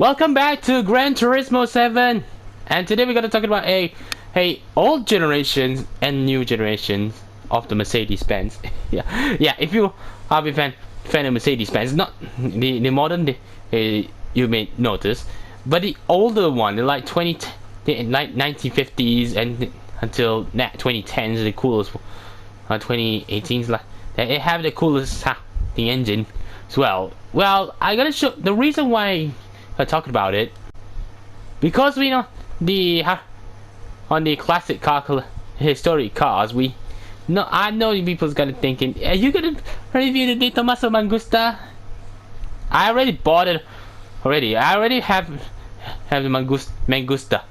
Welcome back to Gran Turismo 7, and today we're gonna talk about a old generations and new generations of the Mercedes-Benz. yeah. If you are a fan of Mercedes-Benz, not the modern you may notice, but the older one, the like 1950s and until 2010s, the coolest 2018s, like they have the coolest the engine as well. Well, I gotta show the reason why I talk about it, because we know the on the classic car historic cars, we know I know people's gonna thinking, are you gonna review the Tommaso Mangusta? I already bought it already. I already have the Mangusta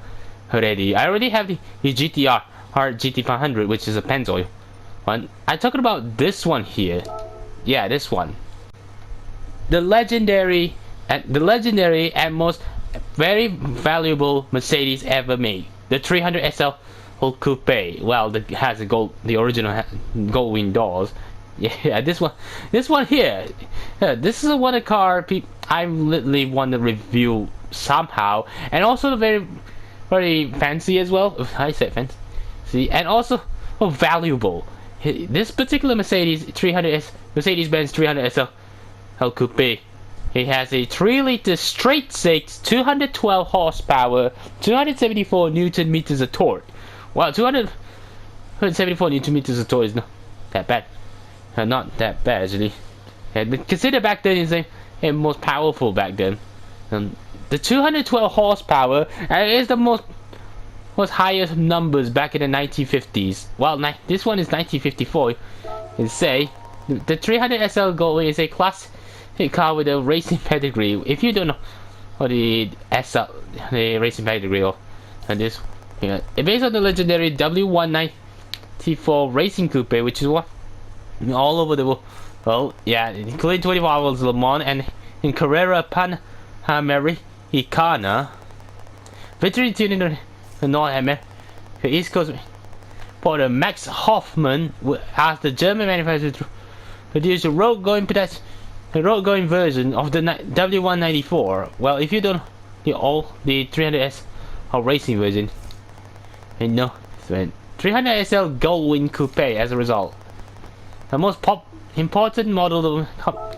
already. I already have the GTR or GT500, which is a Pennzoil one. I'm talking about this one here. Yeah, this one. The legendary and most very valuable Mercedes ever made. The 300 SL Coupe. Well, that has the original Gullwing doors. Yeah, this one here. This is one of the car I literally want to review somehow, and also very fancy as well. I said fancy, and also valuable. This particular Mercedes-Benz 300 SL Coupe. It has a 3-liter straight-six, 212 horsepower, 274 newton meters of torque. Wow, 274 newton meters of torque is not that bad. Not that bad actually. But consider back then is the most powerful back then. The 212 horsepower is the most highest numbers back in the 1950s. Well, this one is 1954. And say the 300 SL Gullwing is a classic car with a racing pedigree. If you don't know what the racing pedigree of this, it's based on the legendary W194 racing coupe, which is what all over the world. Well, yeah, including 24 hours Le Mans and in Carrera Panamericana. Victory tuned in the North America, East Coast. For Max Hoffman asked the German manufacturer to produce a road-going version of the W194. Well, if you don't the 300S racing version, and no, 300 SL Gullwing Coupe as a result, the most important model of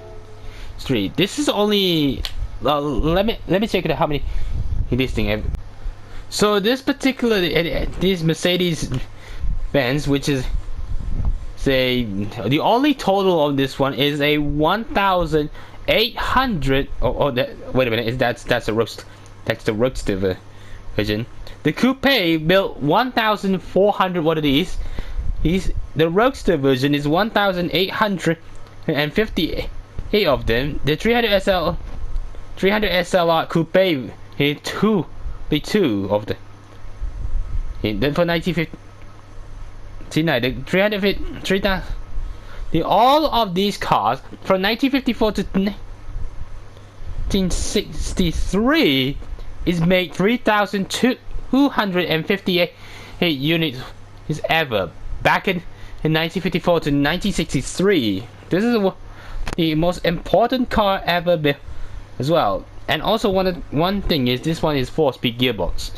street. This is only let me check it out how many this thing have. So this particular this Mercedes-Benz, which is the only total of this one is a 1,800. Wait a minute, that's the roadster version. The coupe built 1,400. What it is the roadster version is 1,858 of them. The 300 SLR coupe is two of them. Then for 1950. The 300 all of these cars from 1954 to 1963 is made 3,258 units is ever back in 1954 to 1963. This is the most important car ever built as well. And also one thing is this one is 4-speed gearbox.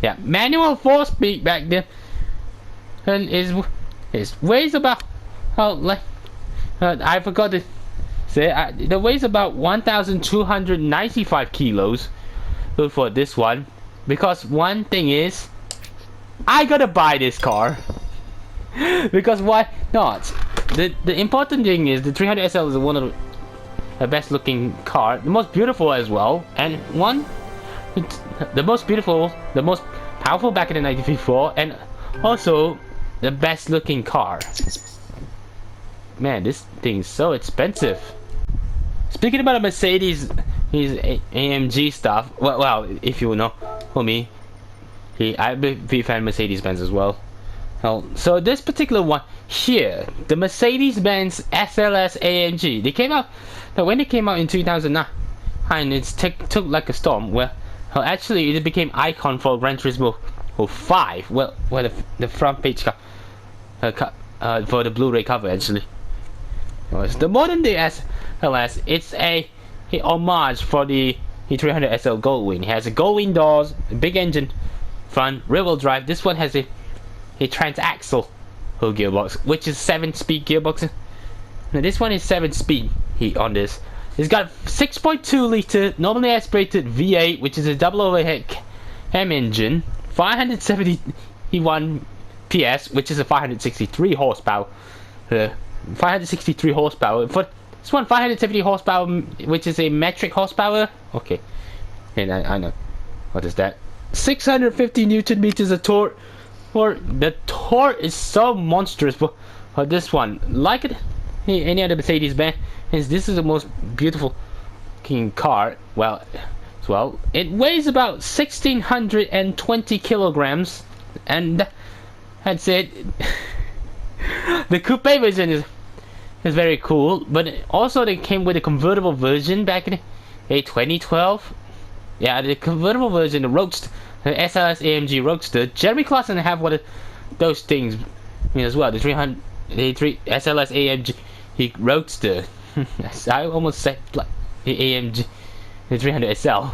Yeah, manual 4-speed back then. And it weighs about I forgot to say the weighs about 1,295 kilos for this one, because one thing is I gotta buy this car because why not? The important thing is the 300 SL is one of the best looking car, the most beautiful as well, and the most beautiful, the most powerful back in the 1954, and also the best looking car. Man, this thing is so expensive. Speaking about a Mercedes, his AMG stuff. Well, if you know, for me, I'm a big fan of Mercedes-Benz as well. So this particular one here, the Mercedes-Benz SLS AMG, they came out. Now when it came out in 2009, and it took like a storm. Well, actually, it became icon for Gran Turismo 5. Well, the front page for the Blu-ray cover actually. The modern day SLS, it's a homage for the the 300 SL Gullwing. It has a Gullwing doors, a big engine, front, rear-wheel drive. This one has a transaxle gearbox, which is 7-speed gearbox. Now this one is 7-speed on this. It's got 6.2 liter normally aspirated V8, which is a double overhead cam engine, 571 PS, which is a 563 horsepower. 563 horsepower. For this one, 570 horsepower, which is a metric horsepower. Okay, and I know. What is that? 650 Newton meters of torque. The torque is so monstrous for this one. Like any other Mercedes-Benz, this is the most beautiful car. Well, it weighs about 1,620 kilograms, and that's it. The coupe version is very cool, but also they came with a convertible version back in 2012. Yeah, the convertible version, the Roadster, the SLS AMG Roadster. Jeremy Clarkson have one of those things as well. The 300, the SLS AMG Roadster. I almost said like the AMG, the 300 SL.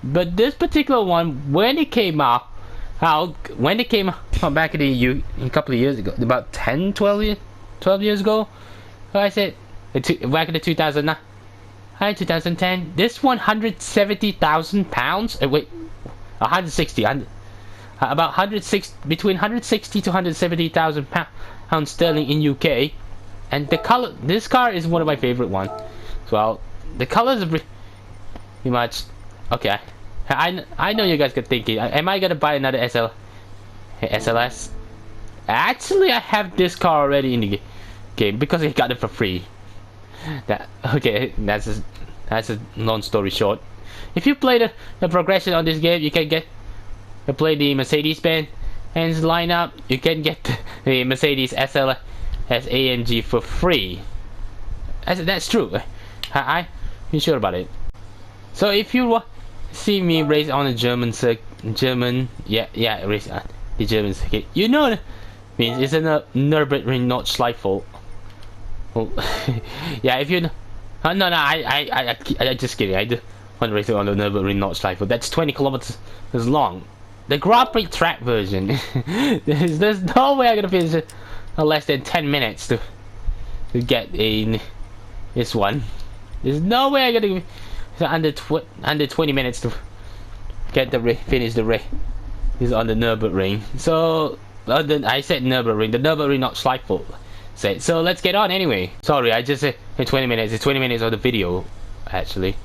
But this particular one, when it came out back in the a couple of years ago, about 12 years ago, like I said, back in the 2009, 2010, this 170,000 pounds. Wait, 160, about 160, between 160 to 170,000 pounds sterling in UK. And the color, this car is one of my favorite ones. Well, the colors are pretty much okay. I know you guys are thinking, am I gonna buy another SLS? Actually, I have this car already in the game because I got it for free. That's a long story short. If you play the progression on this game, you can get to play the Mercedes-Benz lineup. You can get the Mercedes SLS AMG for free. That's true. I'm sure about it. So if you see me race on a German race the German circuit, you know it means it's a Nürburgring, not Schleife. Oh, yeah. If you no, I just kidding. I just want to race on the Nürburgring, not Schleife. That's 20 kilometers long. The Grand Prix track version. there's no way I'm gonna finish it in less than 10 minutes to get in this one. There's no way I'm gonna under 20 minutes to get finish the race. Is on the Nürburgring. So I said Nürburgring, the Nürburgring, not Schleife. So let's get on anyway. Sorry, I just said in 20 minutes. It's 20 minutes of the video, actually.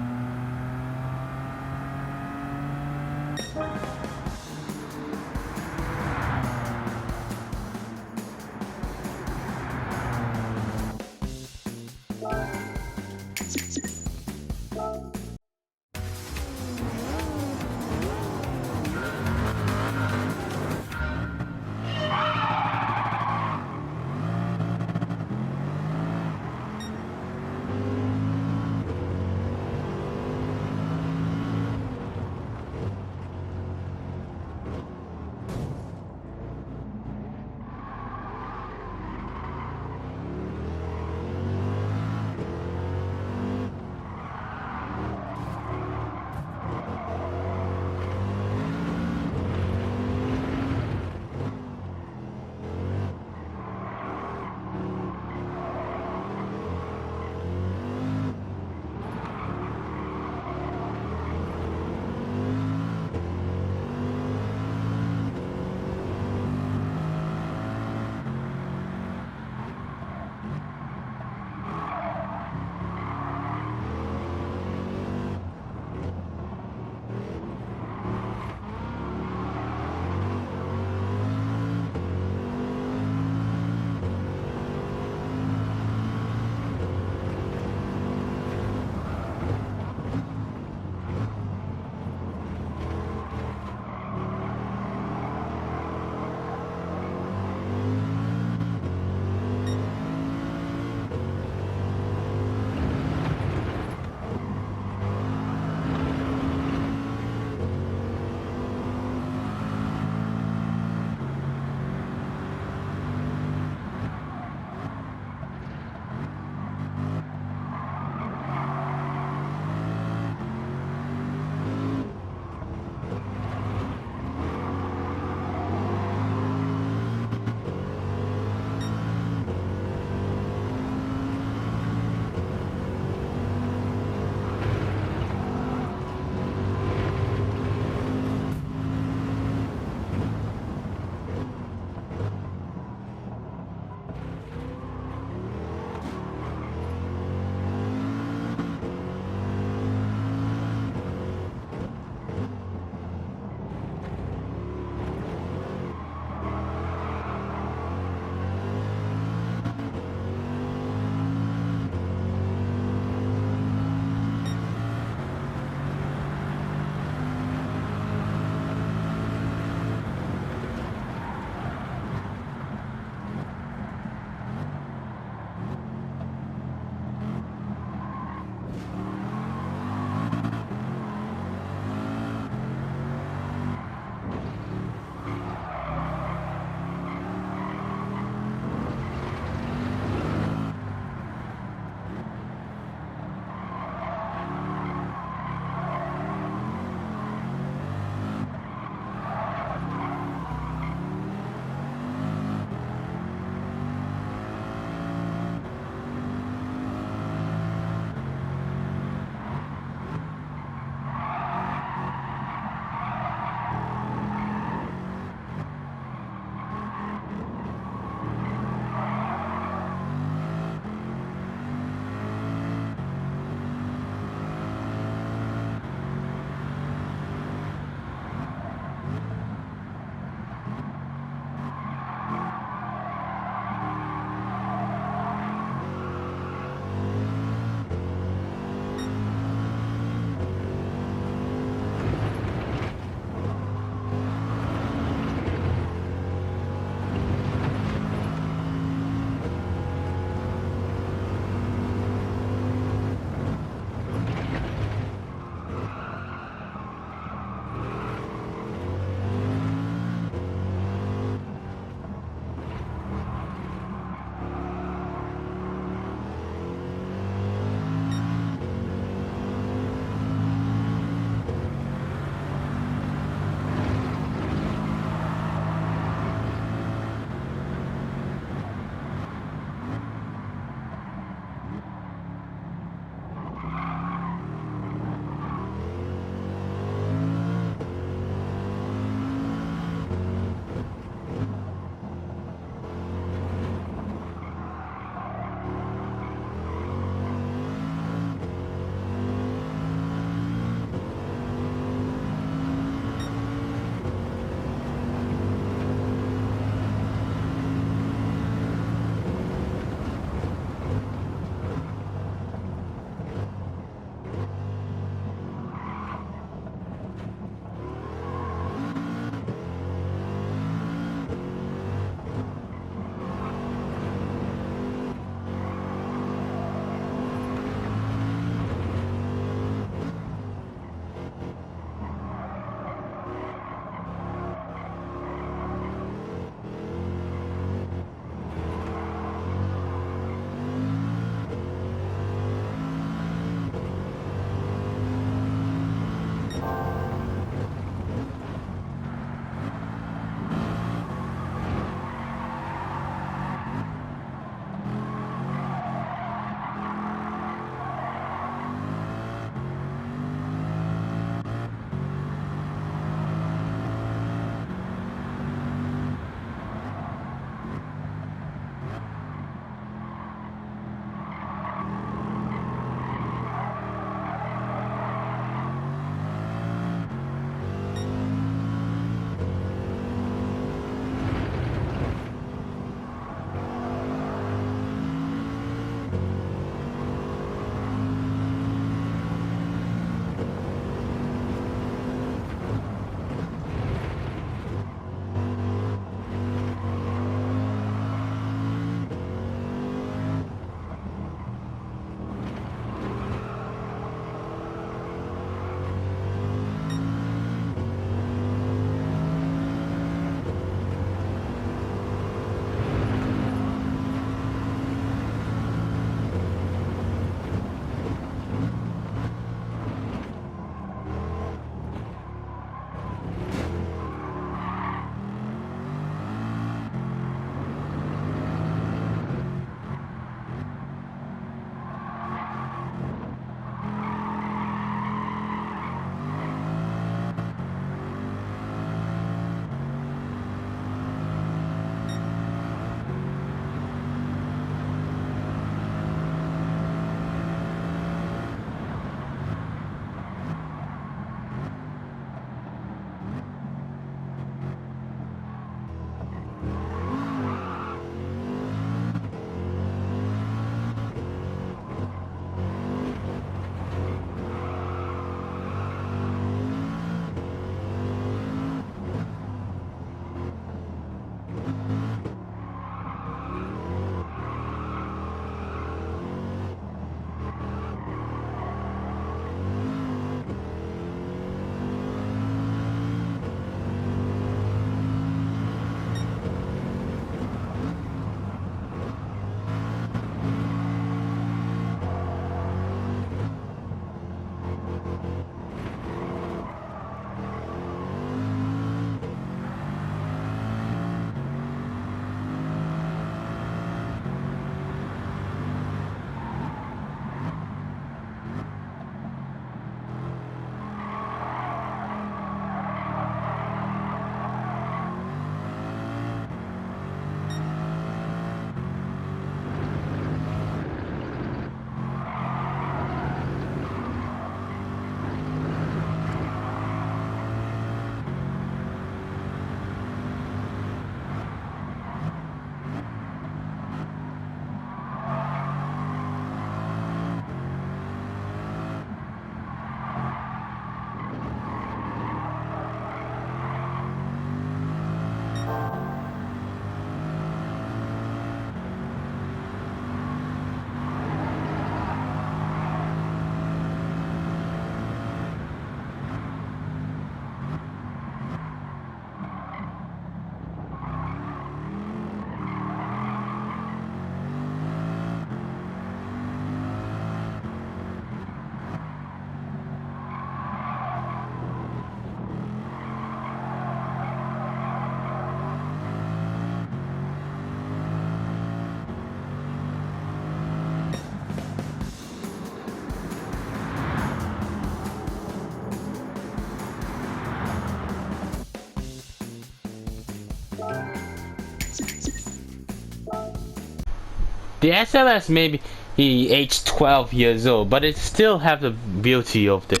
The SLS maybe he aged 12 years old, but it still have the beauty of the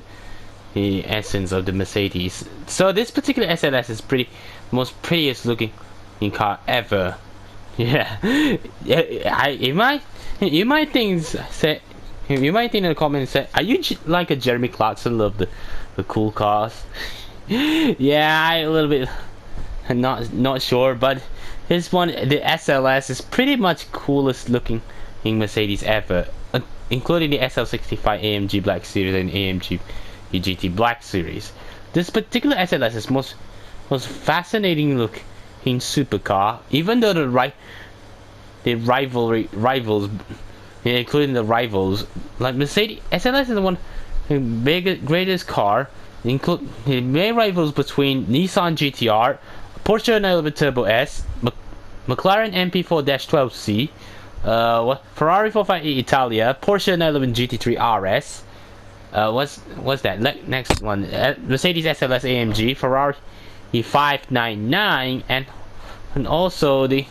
essence of the Mercedes. So this particular SLS is most prettiest looking car ever. Yeah, you might think in the comments say, are you like a Jeremy Clarkson, love the cool cars? Yeah, I a little bit not sure, but this one, the SLS, is pretty much coolest looking Mercedes ever, including the SL65 AMG Black Series and AMG GT Black Series. This particular SLS is most fascinating looking supercar, even though the rivals, including the rivals, like Mercedes SLS is one of the greatest car, include the main rivals between Nissan GTR, Porsche 911 Turbo S, McLaren MP4-12C, Ferrari 458 Italia, Porsche 911 GT3 RS. What's that? Next one, Mercedes SLS AMG, Ferrari 599, and also the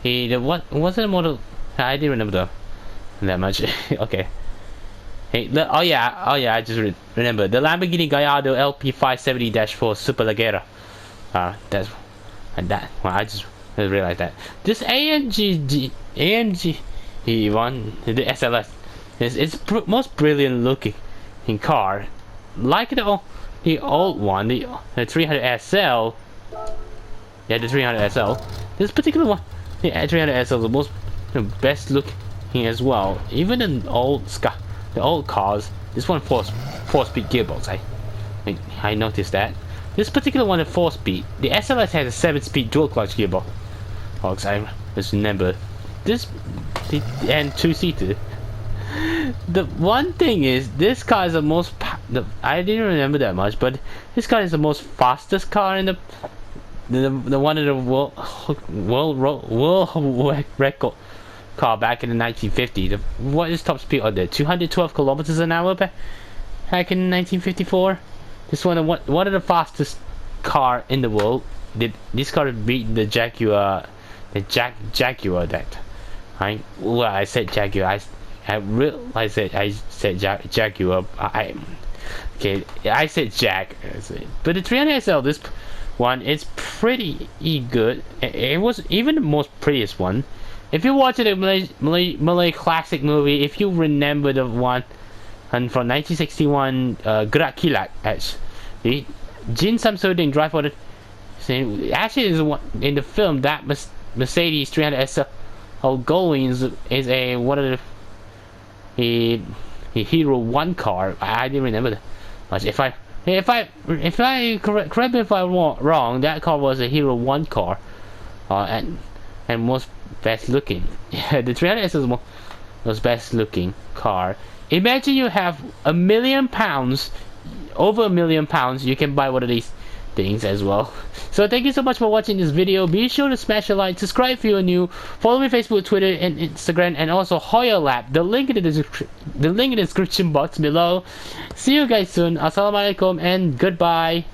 what was the model? I didn't remember that much. Okay. Hey, oh yeah, I just remember the Lamborghini Gallardo LP570-4 Superleggera. That's that. Well, I just realized that this AMG one, the SLS, is most brilliant looking car, like the old one, the 300 SL. Yeah, the 300 SL. This particular one, the 300 SL, is the most best looking as well. Even the old cars, this one 4-speed gearbox. I noticed that. This particular one is 4-speed. The SLS has a 7-speed dual clutch gearbox. I just remember this, and 2-seater. The one thing is, this car is the most. I didn't remember that much, but this car is the most fastest car in the one of the world record car back in the 1950s. What is top speed on there? 212 kilometers an hour back in 1954. This one of the fastest car in the world. This car beat the Jaguar. Jaguar that. I said Jaguar. I said Jaguar. I said Jag. But the 300 SL, this one, is pretty good. It was even the most prettiest one. If you watch a Malay classic movie, if you remember the one and from 1961, Gerak Kilat, actually, Jin Samsudin drive for the. Actually, is one in the film that Mercedes 300 SL Gullwing is a one of the Hero 1 car. I didn't remember that much. If I correct me if I'm wrong, that car was a Hero 1 car, and most best looking. Yeah, the 300 SL was best looking car. Imagine you have £1 million, over £1 million. You can buy one of these things as well. So thank you so much for watching this video. Be sure to smash a like, subscribe if you're new, follow me on Facebook, Twitter, and Instagram, and also Hoya Lab. The link in the description box below. See you guys soon. Assalamualaikum and goodbye.